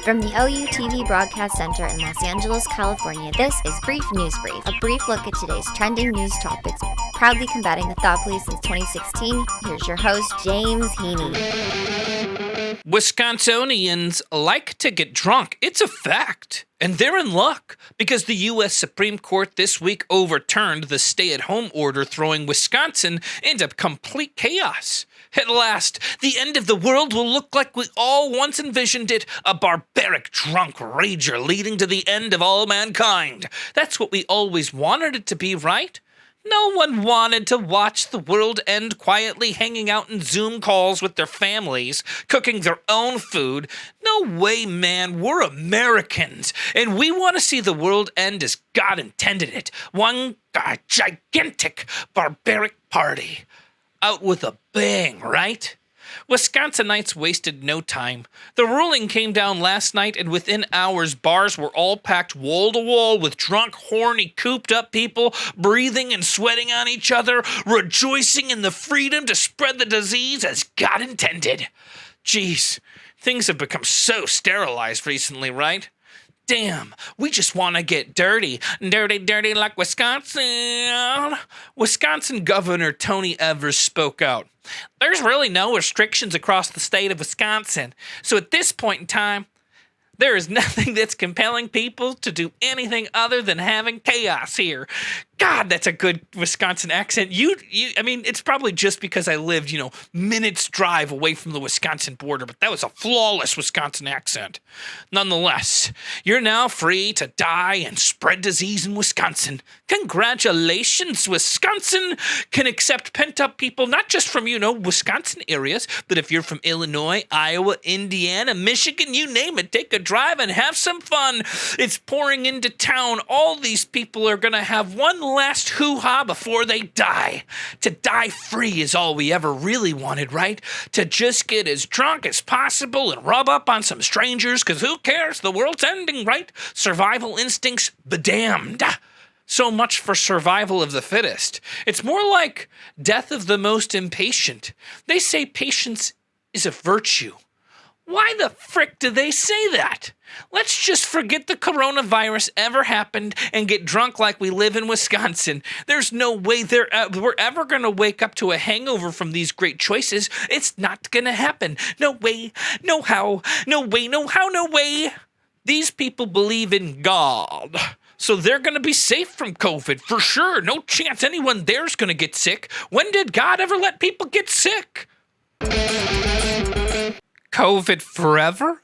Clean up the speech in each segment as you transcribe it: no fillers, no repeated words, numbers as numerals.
From the OUTV Broadcast Center in Los Angeles, California, this is Brief News Brief, a brief look at today's trending news topics. Proudly combating the thought police since 2016, here's your host, James Heaney. Wisconsinians like to get drunk. It's a fact. And they're in luck because the U.S. Supreme Court this week overturned the stay-at-home order, throwing Wisconsin into complete chaos. At last, the end of the world will look like we all once envisioned it, a barbaric drunk rager leading to the end of all mankind. That's what we always wanted it to be, right? No one wanted to watch the world end quietly hanging out in Zoom calls with their families, cooking their own food. No way, man. We're Americans, and we want to see the world end as God intended it. One gigantic, barbaric party. Out with a bang, right? Wisconsinites wasted no time. The ruling came down last night, and within hours, bars were all packed wall to wall with drunk, horny, cooped-up people breathing and sweating on each other, rejoicing in the freedom to spread the disease as God intended. Jeez, things have become so sterilized recently, right? Damn, we just want to get dirty. Dirty like Wisconsin. Wisconsin Governor Tony Evers spoke out. There's really no restrictions across the state of Wisconsin. So at this point in time, there is nothing that's compelling people to do anything other than having chaos here. God, that's a good Wisconsin accent. I mean, it's probably just because I lived, minutes drive away from the Wisconsin border, but that was a flawless Wisconsin accent. Nonetheless, you're now free to die and spread disease in Wisconsin. Congratulations, Wisconsin can accept pent-up people, not just from, Wisconsin areas, but if you're from Illinois, Iowa, Indiana, Michigan, you name it, take a drive and have some fun. It's pouring into town. All these people are going to have one last hoo-ha before they die. To die free is all we ever really wanted, right? To just get as drunk as possible and rub up on some strangers, because who cares? The world's ending, right? Survival instincts be damned. So much for survival of the fittest. It's more like death of the most impatient. They say patience is a virtue. Why the frick do they say that? Let's just forget the coronavirus ever happened and get drunk like we live in Wisconsin. There's no way we're ever going to wake up to a hangover from these great choices. It's not going to happen. No way, no how, no way, no how, no way. These people believe in God, so they're going to be safe from COVID for sure. No chance anyone there's going to get sick. When did God ever let people get sick? COVID forever?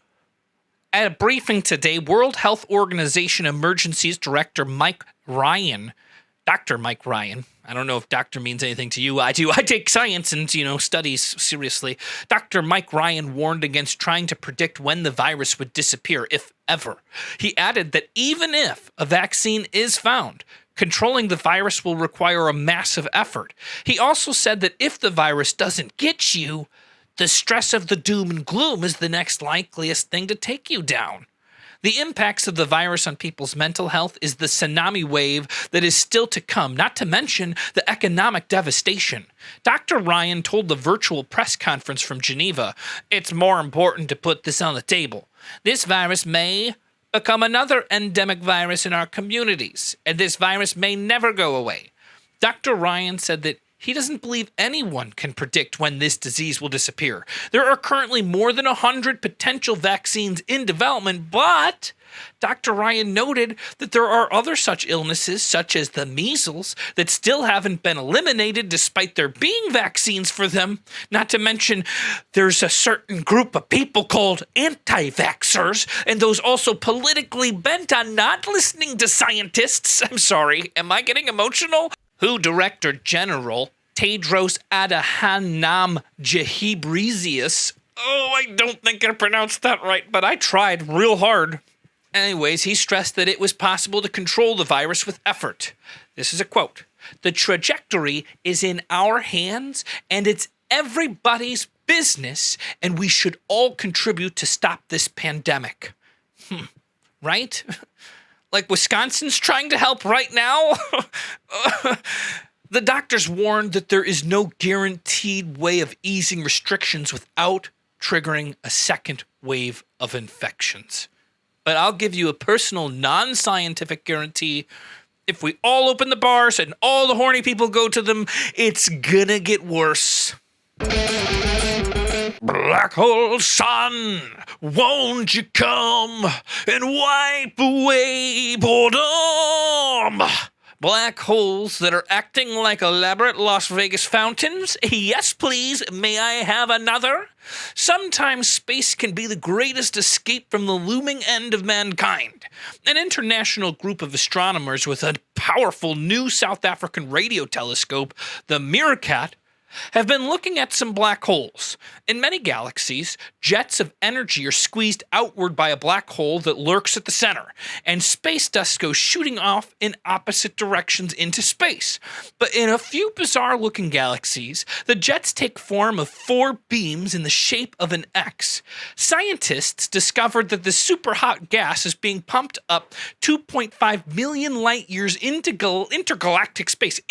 At a briefing today, World Health Organization Emergencies Director Dr. Mike Ryan, I don't know if doctor means anything to you. I do. I take science and, studies seriously. Dr. Mike Ryan warned against trying to predict when the virus would disappear, if ever. He added that even if a vaccine is found, controlling the virus will require a massive effort. He also said that if the virus doesn't get you, the stress of the doom and gloom is the next likeliest thing to take you down. The impacts of the virus on people's mental health is the tsunami wave that is still to come, not to mention the economic devastation. Dr. Ryan told the virtual press conference from Geneva, "It's more important to put this on the table. This virus may become another endemic virus in our communities, and this virus may never go away." Dr. Ryan said that he doesn't believe anyone can predict when this disease will disappear. There are currently more than 100 potential vaccines in development, but Dr. Ryan noted that there are other such illnesses, such as the measles, that still haven't been eliminated despite there being vaccines for them. Not to mention, there's a certain group of people called anti-vaxxers, and those also politically bent on not listening to scientists. I'm sorry, am I getting emotional? WHO Director General Tedros Adhanom Ghebreyesus. Oh, I don't think I pronounced that right, but I tried real hard. Anyways, he stressed that it was possible to control the virus with effort. This is a quote. "The trajectory is in our hands, and it's everybody's business, and we should all contribute to stop this pandemic." Right? Like Wisconsin's trying to help right now? The doctors warned that there is no guaranteed way of easing restrictions without triggering a second wave of infections. But I'll give you a personal, non-scientific guarantee. If we all open the bars and all the horny people go to them, it's gonna get worse. Blackholes Fun, won't you come and wipe away boredom? Black holes that are acting like elaborate Las Vegas fountains? Yes, please. May I have another? Sometimes space can be the greatest escape from the looming end of mankind. An international group of astronomers with a powerful new South African radio telescope, the Meerkat, have been looking at some black holes. In many galaxies, jets of energy are squeezed outward by a black hole that lurks at the center, and space dust goes shooting off in opposite directions into space. But in a few bizarre-looking galaxies, the jets take form of four beams in the shape of an X. Scientists discovered that the super-hot gas is being pumped up 2.5 million light-years into intergalactic space.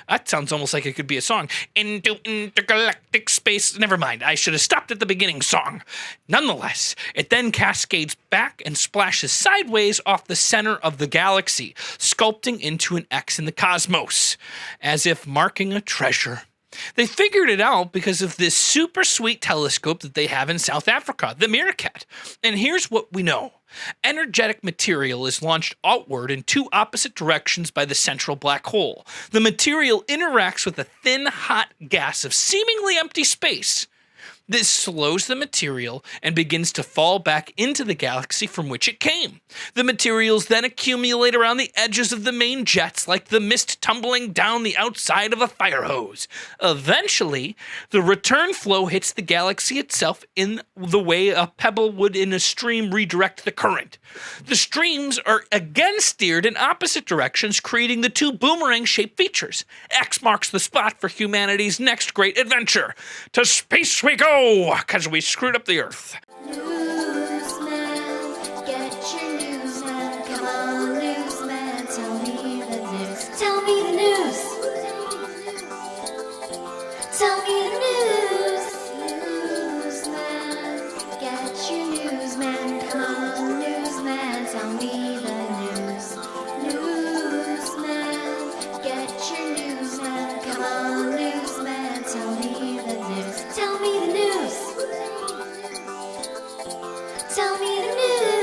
That sounds almost like it could be a song. Into intergalactic space. Never mind, I should have stopped at the beginning song. Nonetheless, it then cascades back and splashes sideways off the center of the galaxy, sculpting into an X in the cosmos, as if marking a treasure. They figured it out because of this super sweet telescope that they have in South Africa, the Meerkat. And here's what we know. Energetic material is launched outward in two opposite directions by the central black hole. The material interacts with a thin, hot gas of seemingly empty space. This slows the material and begins to fall back into the galaxy from which it came. The materials then accumulate around the edges of the main jets like the mist tumbling down the outside of a fire hose. Eventually, the return flow hits the galaxy itself in the way a pebble would in a stream redirect the current. The streams are again steered in opposite directions, creating the two boomerang-shaped features. X marks the spot for humanity's next great adventure. To space we go! Because we screwed up the Earth. Newsman, get your news, man. Come on, newsman, tell me the news. Tell me the news. Tell me the